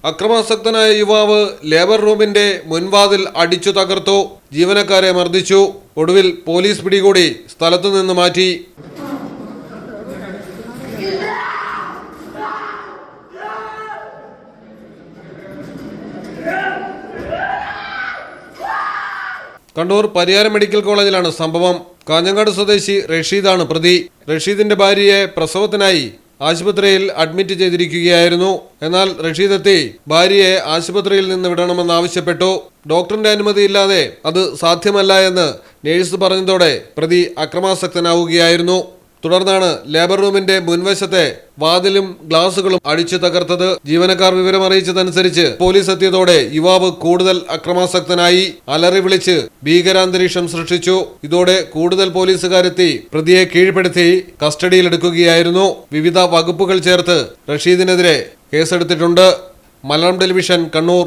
അക്രമാസക്തനായ യുവാവ് ലേബർ റൂമിന്റെ മുൻവാതിൽ അടിച്ചു തകർത്തു. ജീവനക്കാരെ മർദ്ദിച്ചു. ഒടുവിൽ പോലീസ് പിടികൂടി സ്ഥലത്തു നിന്ന് മാറ്റി. കണ്ണൂർ പരിയാരം മെഡിക്കൽ കോളേജിലാണ് സംഭവം. കാഞ്ഞങ്ങാട് സ്വദേശി റഷീദാണ് പ്രതി. റഷീദിന്റെ ഭാര്യയെ പ്രസവത്തിനായി ആശുപത്രിയിൽ അഡ്മിറ്റ് ചെയ്തിരിക്കുകയായിരുന്നു. എന്നാൽ റഷീദ് എത്തി ഭാര്യയെ ആശുപത്രിയിൽ നിന്ന് വിടണമെന്നാവശ്യപ്പെട്ടു. ഡോക്ടറിന്റെ അനുമതിയില്ലാതെ അത് സാധ്യമല്ല എന്ന് നേഴ്സ് പറഞ്ഞതോടെ പ്രതി അക്രമാസക്തനാവുകയായിരുന്നു. തുടർന്നാണ് ലേബർ റൂമിന്റെ മുൻവശത്തെ വാതിലും ഗ്ലാസുകളും അടിച്ചു തകർത്തത്. ജീവനക്കാർ വിവരമറിയിച്ചതനുസരിച്ച് പോലീസ് എത്തിയതോടെ യുവാവ് കൂടുതൽ അക്രമാസക്തനായി അലറി വിളിച്ച് ഭീകരാന്തരീക്ഷം സൃഷ്ടിച്ചു. ഇതോടെ കൂടുതൽ പോലീസുകാരെത്തി പ്രതിയെ കീഴ്പ്പെടുത്തി കസ്റ്റഡിയിലെടുക്കുകയായിരുന്നു. വിവിധ വകുപ്പുകൾ ചേർത്ത് റഷീദിനെതിരെ കേസെടുത്തിട്ടുണ്ട്. മലയാളം ടെലിവിഷൻ, കണ്ണൂർ.